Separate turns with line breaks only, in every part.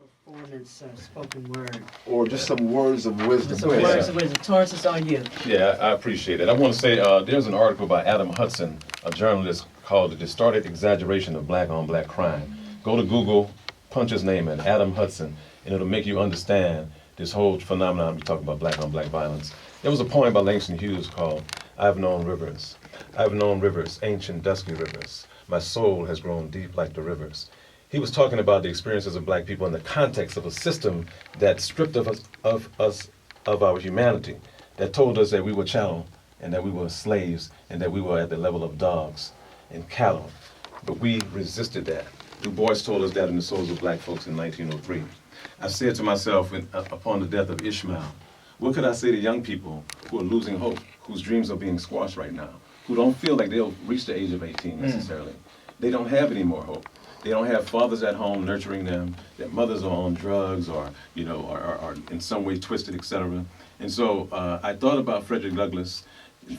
performance, spoken word.
Or just some words of wisdom.
Some words of wisdom. Taurus, it's on you.
Yeah, I appreciate it. I want to say there's an article by Adam Hudson, a journalist, called The Distorted Exaggeration of Black on Black Crime. Go to Google, punch his name in, Adam Hudson, and it'll make you understand this whole phenomenon we talk about black on black violence. There was a poem by Langston Hughes called I've Known Rivers. I've known rivers, ancient dusky rivers. My soul has grown deep like the rivers. He was talking about the experiences of black people in the context of a system that stripped us of our humanity, that told us that we were chattel and that we were slaves and that we were at the level of dogs and cattle. But we resisted that. Du Bois told us that in The Souls of Black Folks in 1903. I said to myself upon the death of Ishmael, what could I say to young people who are losing hope, whose dreams are being squashed right now, who don't feel like they'll reach the age of 18 necessarily? They don't have any more hope. They don't have fathers at home nurturing them. Their mothers are on drugs or, are in some way twisted, etc. And so I thought about Frederick Douglass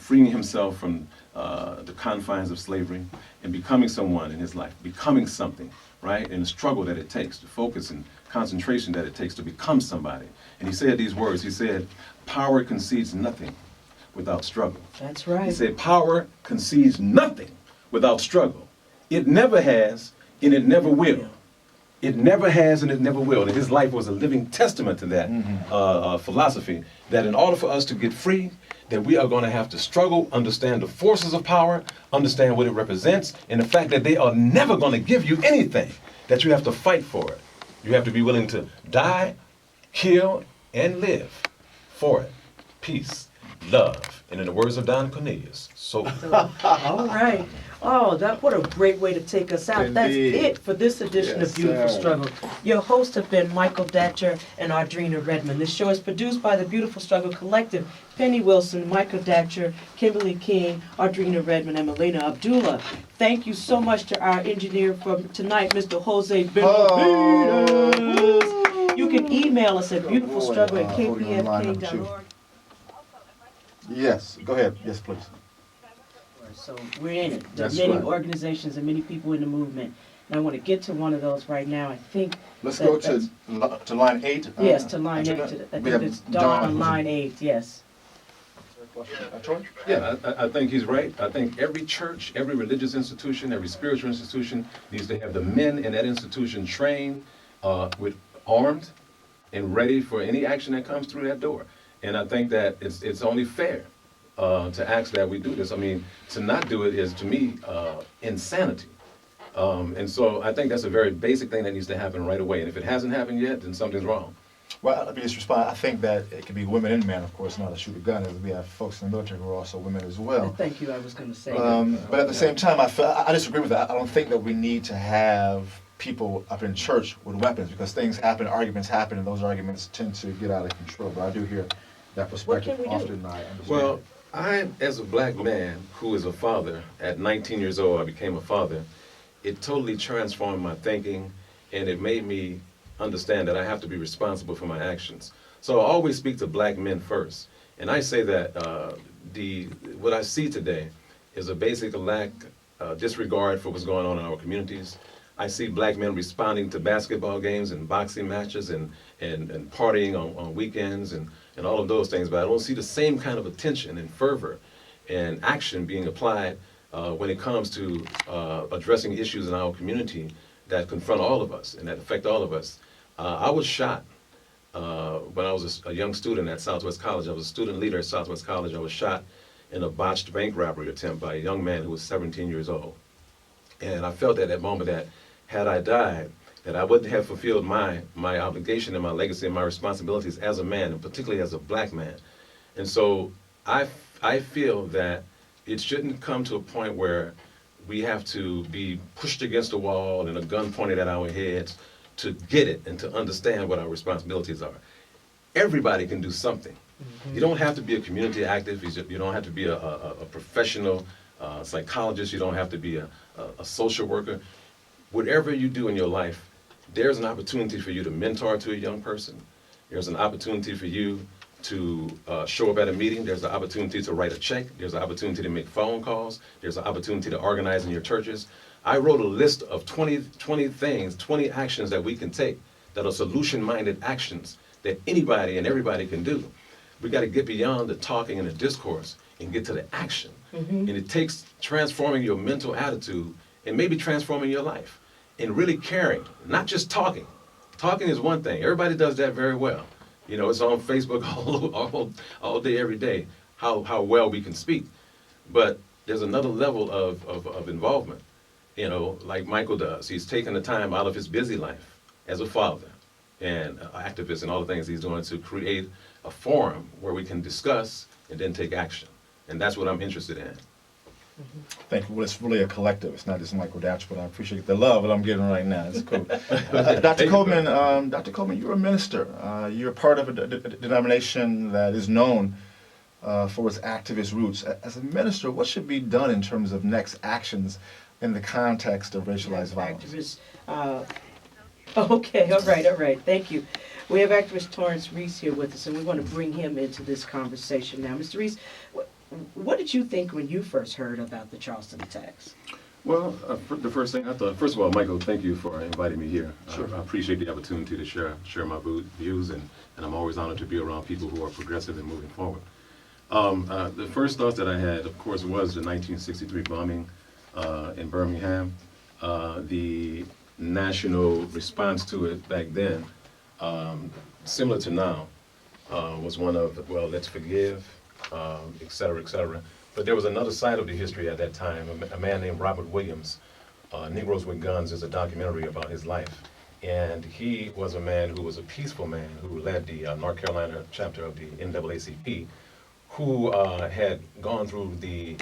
freeing himself from the confines of slavery and becoming someone in his life, becoming something, right? And the struggle that it takes, the focus and concentration that it takes to become somebody. And he said these words, he said, power concedes nothing without struggle.
That's right.
He said, power concedes nothing without struggle. It never has, and it never will. It never has and it never will. And his life was a living testament to that philosophy, that in order for us to get free, that we are going to have to struggle, understand the forces of power, understand what it represents, and the fact that they are never going to give you anything, that you have to fight for it. You have to be willing to die, kill, and live for it. Peace, love, and in the words of Don Cornelius, so.
All right. Oh, what a great way to take us out.
Indeed.
That's it for this edition of Beautiful Struggle. Your hosts have been Michael Datcher and Audrina Redmond. This show is produced by the Beautiful Struggle Collective. Penny Wilson, Michael Datcher, Kimberly King, Audrina Redmond, and Melina Abdullah. Thank you so much to our engineer for tonight, Mr. Jose Benavides. You can email us at beautifulstruggle@kpfk.org.
Yes, go ahead. Yes, please.
So we're in it. There are
That's
many
right.
organizations and many people in the movement. And I want to get to one of those right now. I think
Let's
that-
go
that's-
to line 8.
Yes, to line 8. I
We
think
have
it's Dawn on line 8, yes.
Troy?
Yeah, I think he's right. I think every church, every religious institution, every spiritual institution needs to have the men in that institution trained, with armed and ready for any action that comes through that door. And I think that it's only fair to ask that we do this. I mean, to not do it is, to me, insanity. And so I think that's a very basic thing that needs to happen right away. And if it hasn't happened yet, then something's wrong.
Well, let me just respond. I think that it could be women and men, of course, not to shoot a gun, as we have folks in the military who are also women as well.
Thank you, I was going to say
But at the same time, I disagree with that. I don't think that we need to have people up in church with weapons, because things happen, arguments happen, and those arguments tend to get out of control. But I do hear that perspective
can we do?
often. I understand.
Well, I, as a black man who is a father, at 19 years old, I became a father. It totally transformed my thinking, and it made me understand that I have to be responsible for my actions. So I always speak to black men first. And I say that what I see today is a basic lack, disregard for what's going on in our communities. I see black men responding to basketball games and boxing matches and partying on weekends and all of those things, but I don't see the same kind of attention and fervor and action being applied when it comes to addressing issues in our community that confront all of us and that affect all of us. I was shot when I was a young student at Southwest College. I was a student leader at Southwest College. I was shot in a botched bank robbery attempt by a young man who was 17 years old. And I felt at that moment that had I died, that I wouldn't have fulfilled my obligation and my legacy and my responsibilities as a man, and particularly as a black man. And so I feel that it shouldn't come to a point where we have to be pushed against a wall and a gun pointed at our heads to get it and to understand what our responsibilities are. Everybody can do something. You don't have to be a community activist. You don't have to be a professional psychologist. You don't have to be a social worker. Whatever you do in your life, there's an opportunity for you to mentor to a young person. There's an opportunity for you to show up at a meeting. There's an opportunity to write a check. There's an opportunity to make phone calls. There's an opportunity to organize in your churches. I wrote a list of 20 things, 20 actions that we can take that are solution-minded actions that anybody and everybody can do. We got to get beyond the talking and the discourse and get to the action. And it takes transforming your mental attitude and maybe transforming your life and really caring, not just talking. Talking is one thing. Everybody does that very well. You know, it's on Facebook all day, every day, how well we can speak. But there's another level of involvement, you know, like Michael does. He's taken the time out of his busy life as a father and an activist and all the things he's doing to create a forum where we can discuss and then take action. And that's what I'm interested in.
Thank you. Well, it's really a collective. It's not just Michael Datcher, but I appreciate the love that I'm getting right now. It's cool. Dr. Coleman, you're a minister. You're part of a denomination that is known for its activist roots. As a minister, what should be done in terms of next actions in the context of racialized violence?
Activists, okay, all right, thank you. We have activist Torrance Reese here with us, and we want to bring him into this conversation now. Mr. Reese, what did you think when you first heard about the Charleston attacks?
Well, the first thing I thought, first of all, Michael, thank you for inviting me here.
Sure.
I appreciate the opportunity to share my views, and I'm always honored to be around people who are progressive and moving forward. The first thought that I had, of course, was the 1963 bombing in Birmingham. The national response to it back then, similar to now, was one of, well, let's forgive, et cetera, et cetera. But there was another side of the history at that time. A man named Robert Williams, Negroes with Guns, is a documentary about his life. And he was a man who was a peaceful man who led the North Carolina chapter of the NAACP, who had gone through the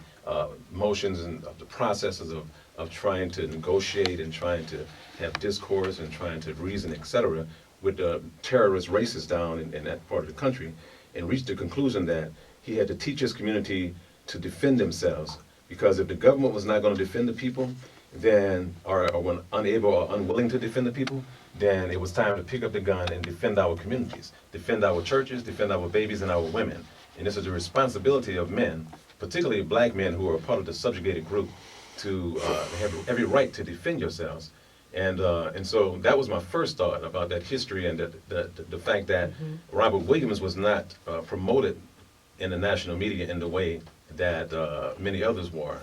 motions and the processes of trying to negotiate and trying to have discourse and trying to reason, et cetera, with the terrorist racists down in that part of the country, and reached the conclusion that he had to teach his community to defend themselves, because if the government was not going to defend the people, then, or when unable or unwilling to defend the people, then it was time to pick up the gun and defend our communities, defend our churches, defend our babies and our women. And this is the responsibility of men, particularly black men who are part of the subjugated group, to have every right to defend yourselves. And so that was my first thought about that history, and the fact that Robert Williams was not promoted in the national media in the way that many others were,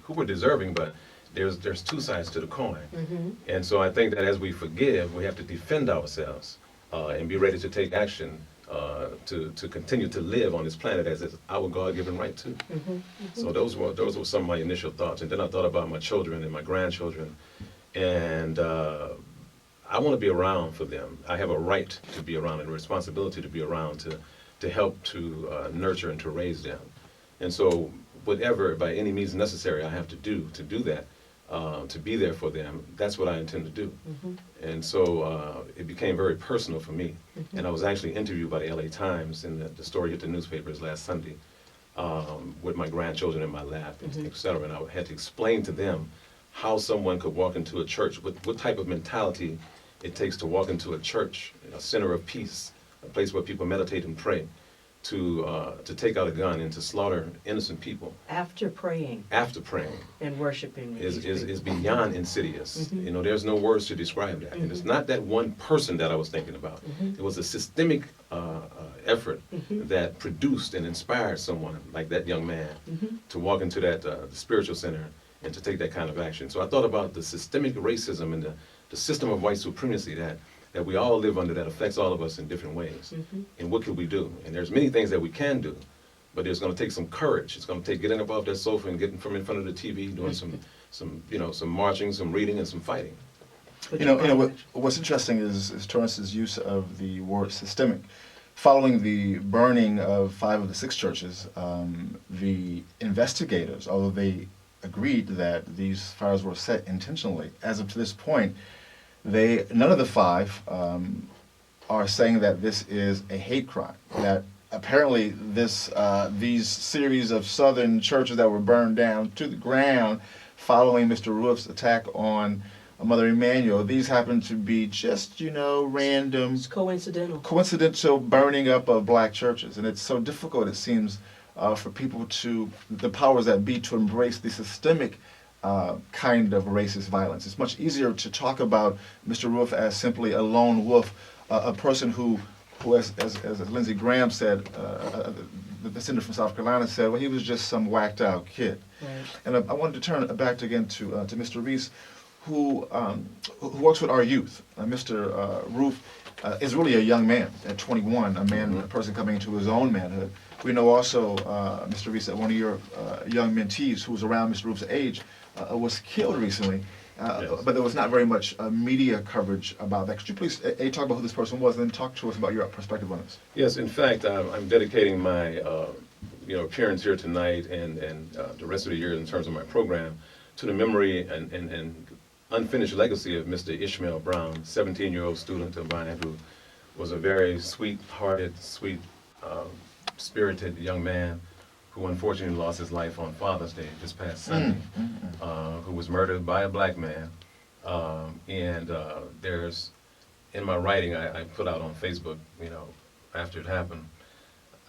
who were deserving, but there's two sides to the coin. And so I think that as we forgive, we have to defend ourselves and be ready to take action to continue to live on this planet as it's our God-given right too. So those were some of my initial thoughts. And then I thought about my children and my grandchildren, and I want to be around for them. I have a right to be around and a responsibility to be around to help to nurture and to raise them. And so whatever, by any means necessary, I have to do that, to be there for them, that's what I intend to do. And so it became very personal for me. And I was actually interviewed by the LA Times, and the story hit the newspapers last Sunday, with my grandchildren in my lap, et cetera. And I had to explain to them how someone could walk into a church, what type of mentality it takes to walk into a church, a center of peace, a place where people meditate and pray, to take out a gun and to slaughter innocent people.
After praying and worshiping
is beyond insidious. You know, there's no words to describe that. And it's not that one person that I was thinking about. It was a systemic effort that produced and inspired someone like that young man to walk into that spiritual center and to take that kind of action. So I thought about the systemic racism and the system of white supremacy that we all live under, that affects all of us in different ways. And what could we do? And there's many things that we can do, but it's going to take some courage. It's going to take getting up off that sofa and getting from in front of the TV, doing some marching, some reading, and some fighting.
What's interesting is Torrance's use of the word systemic. Following the burning of 5 of the 6 churches, the investigators, although they agreed that these fires were set intentionally, as of to this point, none of the 5 are saying that this is a hate crime. That apparently these series of southern churches that were burned down to the ground following Mr. Roof's attack on Mother Emanuel, these happen to be just, random,
It's
coincidental burning up of black churches. And it's so difficult, it seems, for people the powers that be, to embrace the systemic kind of racist violence. It's much easier to talk about Mr. Roof as simply a lone wolf, a person who as Lindsey Graham said, the senator from South Carolina said, well, he was just some whacked out kid.
Right.
And I wanted to turn it back again to Mr. Reese, who works with our youth. Mr. Roof is really a young man at 21, a person coming into his own manhood. We know also, Mr. Reese, that one of your young mentees who was around Mr. Roof's age was killed recently.
Yes.
But there was not very much media coverage about that. Could you please talk about who this person was, and then talk to us about your perspective on this?
Yes, in fact, I'm dedicating my appearance here tonight and the rest of the year in terms of my program to the memory and unfinished legacy of Mr. Ishmael Brown, 17-year-old student of mine who was a very sweet-hearted, sweet-spirited young man who unfortunately lost his life on Father's Day this past Sunday, who was murdered by a black man. There's, in my writing I put out on Facebook, after it happened,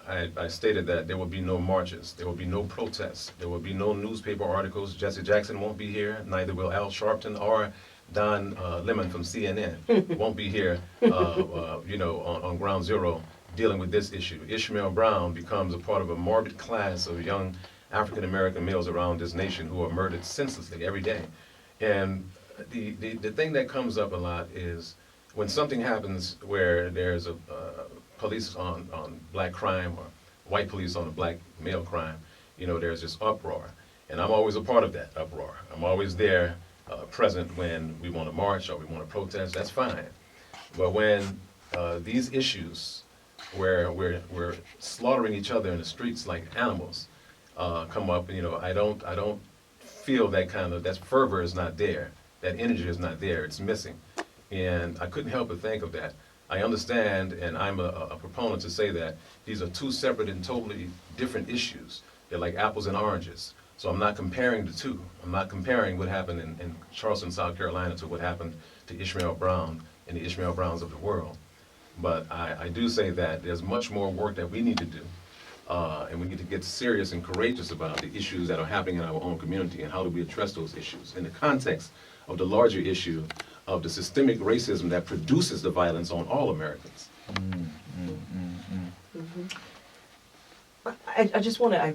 I stated that there will be no marches, there will be no protests, there will be no newspaper articles. Jesse Jackson won't be here, neither will Al Sharpton or Don Lemon from CNN won't be here, on Ground Zero dealing with this issue. Ishmael Brown becomes a part of a morbid class of young African-American males around this nation who are murdered senselessly every day. And the thing that comes up a lot is when something happens where there's a police on black crime or white police on a black male crime, there's this uproar. And I'm always a part of that uproar. I'm always there, present when we want to march or we want to protest, that's fine. But when these issues where we're slaughtering each other in the streets like animals come up, I don't feel that fervor is not there, that energy is not there, it's missing. And I couldn't help but think of that. I understand, and I'm a proponent to say that these are two separate and totally different issues. They're like apples and oranges. So I'm not comparing the two. I'm not comparing what happened in Charleston, South Carolina to what happened to Ishmael Brown and the Ishmael Browns of the world. But I do say that there's much more work that we need to do. And we need to get serious and courageous about the issues that are happening in our own community and how do we address those issues in the context of the larger issue of the systemic racism that produces the violence on all Americans.
I just want to,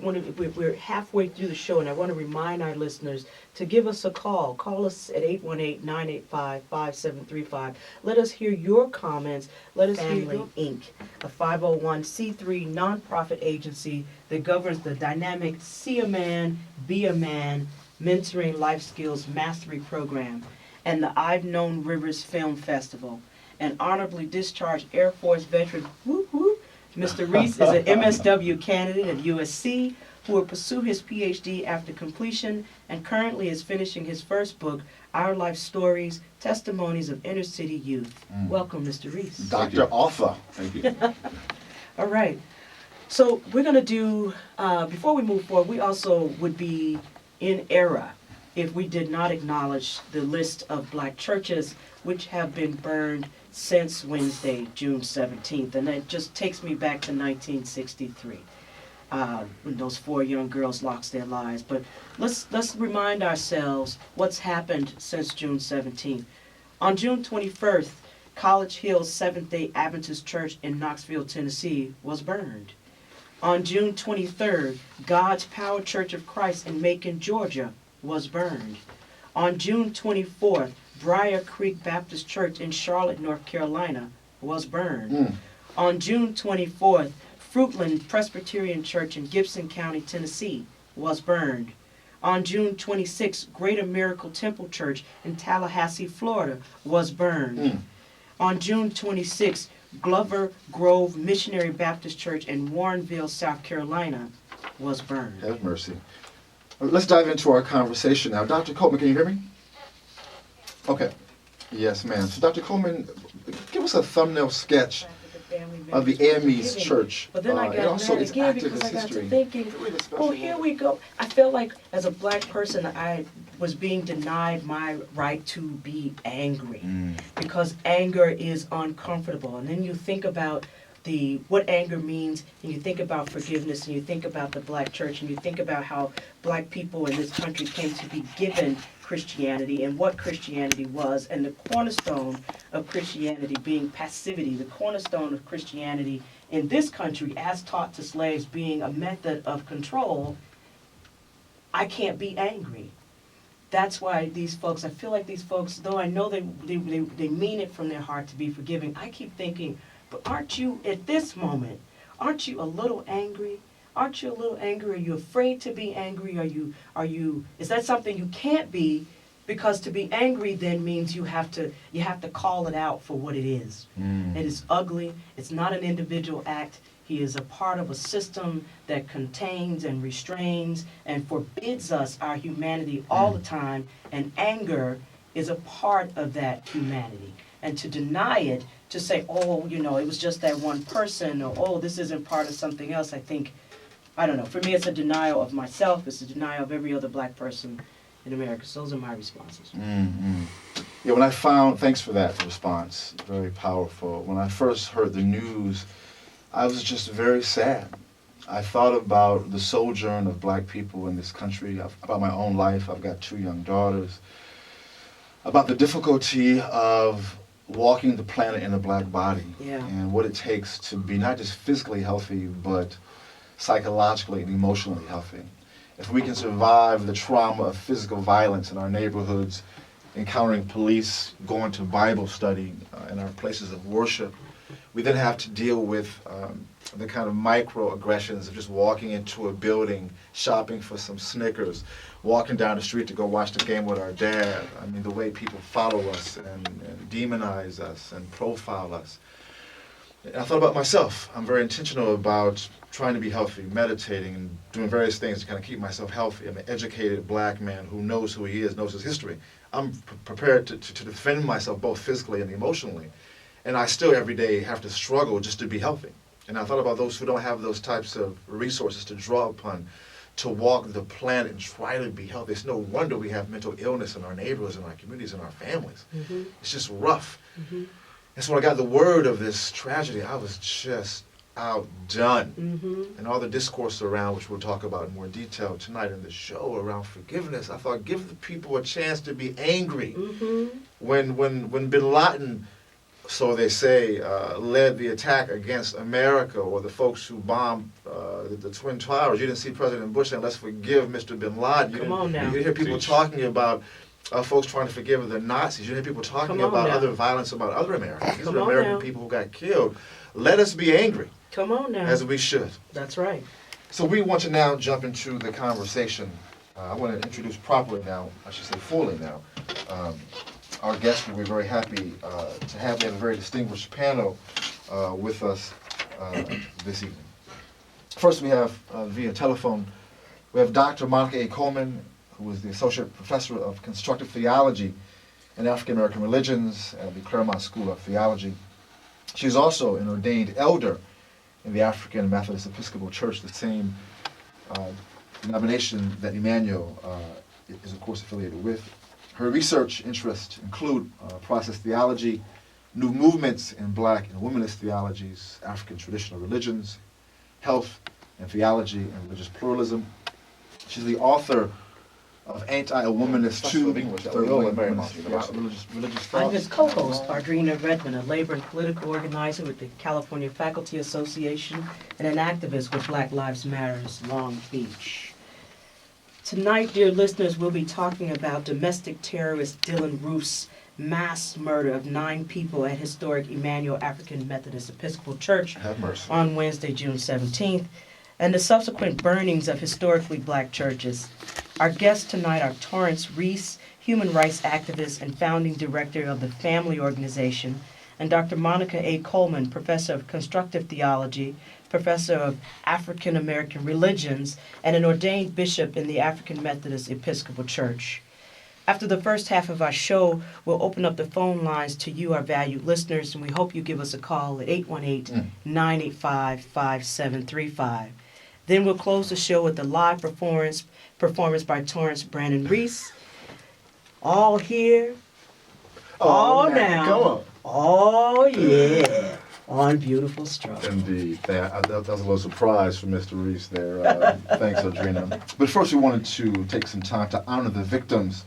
we're halfway through the show, and I want to remind our listeners to give us a call. Call us at 818-985-5735. Let us hear your comments. Let us hear your Inc., a 501c3 nonprofit agency that governs the dynamic See a Man, Be a Man Mentoring Life Skills Mastery Program and the I've Known Rivers Film Festival. An honorably discharged Air Force veteran, whoop, whoop, Mr. Reese is an MSW candidate at USC who will pursue his PhD after completion and currently is finishing his first book, Our Life Stories, Testimonies of Inner City Youth. Welcome, Mr. Reese.
Dr. Author.
Thank you.
All right. So we're going to do, before we move forward, we also would be in error if we did not acknowledge the list of black churches which have been burned since Wednesday, June 17th. And that just takes me back to 1963, when those 4 young girls lost their lives. But let's remind ourselves what's happened since June 17th. On June 21st, College Hills Seventh-day Adventist Church in Knoxville, Tennessee was burned. On June 23rd, God's Power Church of Christ in Macon, Georgia was burned. On June 24th, Briar Creek Baptist Church in Charlotte, North Carolina was burned. On June 24th, Fruitland Presbyterian Church in Gibson County, Tennessee was burned. On June 26th, Greater Miracle Temple Church in Tallahassee, Florida was burned. On June 26th, Glover Grove Missionary Baptist Church in Warrenville, South Carolina was burned.
Have mercy. Let's dive into our conversation now. Dr. Coleman, can you hear me? Okay. Yes, ma'am. So, Dr. Coleman, give us a thumbnail sketch of the AME's church.
But then I
and
got
also
mad
its
again because
activist
I got to
history.
thinking, oh, here we go. I felt like as a black person, I was being denied my right to be angry because anger is uncomfortable. And then you think about what anger means, and you think about forgiveness, and you think about the black church, and you think about how black people in this country came to be given Christianity and what Christianity was, and the cornerstone of Christianity being passivity, the cornerstone of Christianity in this country as taught to slaves being a method of control, I can't be angry. That's why these folks, I feel like these folks, though I know they mean it from their heart to be forgiving, I keep thinking, but aren't you, at this moment, aren't you a little angry? Aren't you a little angry? Are you afraid to be angry? Is that something you can't be? Because to be angry then means you have to call it out for what it is. It is ugly. It's not an individual act. He is a part of a system that contains and restrains and forbids us our humanity all the time, and anger is a part of that humanity. And to deny it, to say, oh, you know, it was just that one person, or oh, this isn't part of something else, I think, I don't know. For me, it's a denial of myself. It's a denial of every other black person in America. So those are my responses.
Yeah, when I found, thanks for that response, very powerful. When I first heard the news, I was just very sad. I thought about the sojourn of black people in this country, about my own life. I've got 2 young daughters. About the difficulty of walking the planet in a black body, and what it takes to be not just physically healthy, but psychologically and emotionally healthy. If we can survive the trauma of physical violence in our neighborhoods, encountering police, going to Bible study in our places of worship, we then have to deal with the kind of microaggressions of just walking into a building, shopping for some Snickers, walking down the street to go watch the game with our dad. I mean, the way people follow us and demonize us and profile us. And I thought about myself. I'm very intentional about trying to be healthy, meditating, and doing various things to kind of keep myself healthy. I'm an educated black man who knows who he is, knows his history. I'm prepared to defend myself both physically and emotionally. And I still every day have to struggle just to be healthy. And I thought about those who don't have those types of resources to draw upon to walk the planet and try to be healthy. It's no wonder we have mental illness in our neighborhoods, in our communities, in our families. It's just rough. And so when I got the word of this tragedy, I was just outdone. And all the discourse around, which we'll talk about in more detail tonight in the show, around forgiveness, I thought, give the people a chance to be angry. When Bin Laden, so they say, led the attack against America, or the folks who bombed the Twin Towers, you didn't see President Bush saying, let's forgive Mr. Bin Laden.
Come on now.
You hear people talking about folks trying to forgive the Nazis. You hear people talking about other violence about other Americans. These are American people who got killed. Let us be angry.
Come on now.
As we should.
That's right.
So we want to now jump into the conversation. I want to introduce properly now, I should say fully now, our guest. We're very happy to have. We have a very distinguished panel with us this evening. First, we have via telephone, we have Dr. Monica A. Coleman, who is the Associate Professor of Constructive Theology and African American Religions at the Claremont School of Theology. She's also an ordained elder in the African Methodist Episcopal Church, the same denomination that Emmanuel is, of course, affiliated with. Her research interests include process theology, new movements in black and womanist theologies, African traditional religions, health and theology and religious pluralism. She's the author of Anti-Womanist 2, religious thought.
I'm his co-host, Ardrina Redmond, a labor and political organizer with the California Faculty Association and an activist with Black Lives Matter's Long Beach. Tonight, dear listeners, we'll be talking about domestic terrorist Dylann Roof's mass murder of 9 people at historic Emmanuel African Methodist Episcopal Church on Wednesday, June 17th, and the subsequent burnings of historically black churches. Our guests tonight are Torrance Reese, human rights activist and founding director of the Family Organization, and Dr. Monica A. Coleman, professor of constructive theology, professor of African American religions, and an ordained bishop in the African Methodist Episcopal Church. After the first half of our show, we'll open up the phone lines to you, our valued listeners, and we hope you give us a call at 818-985-5735. Then we'll close the show with a live performance by Torrance Brandon Reese. All here, all now.
Come on.
Oh, yeah. on Beautiful Struggle.
Indeed. That was a little surprise for Mr. Reese there. Thanks, Adrena. But first, we wanted to take some time to honor the victims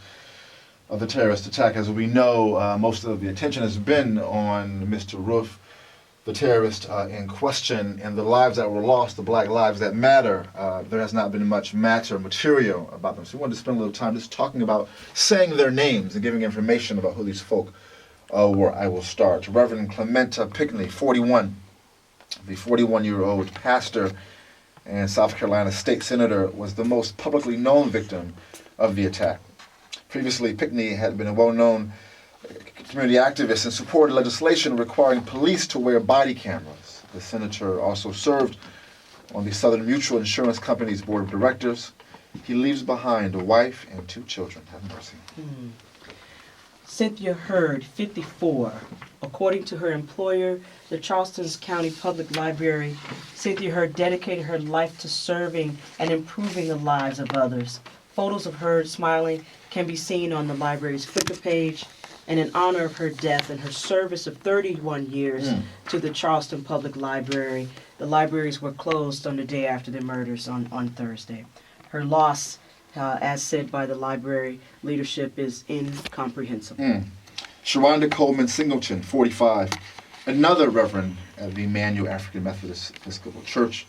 of the terrorist attack. As we know, most of the attention has been on Mr. Roof, the terrorist in question, and the lives that were lost, the black lives that matter. There has not been much material about them. So we wanted to spend a little time just talking about saying their names and giving information about who these folk were. I will start. Reverend Clementa Pinckney, 41, the 41-year-old pastor and South Carolina state senator, was the most publicly known victim of the attack. Previously, Pinckney had been a well-known community activist and supported legislation requiring police to wear body cameras. The senator also served on the Southern Mutual Insurance Company's board of directors. He leaves behind a wife and 2 children. Have mercy.
Cynthia Hurd, 54. According to her employer, the Charleston County Public Library, Cynthia Hurd dedicated her life to serving and improving the lives of others. Photos of Hurd smiling can be seen on the library's Flickr page. And in honor of her death and her service of 31 years to the Charleston Public Library, the libraries were closed on the day after the murders on Thursday. Her loss, as said by the library leadership, is incomprehensible.
Sharonda Coleman Singleton, 45, another reverend at the Emmanuel African Methodist Episcopal Church.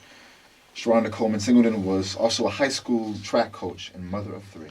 Sharonda Coleman Singleton was also a high school track coach and mother of 3.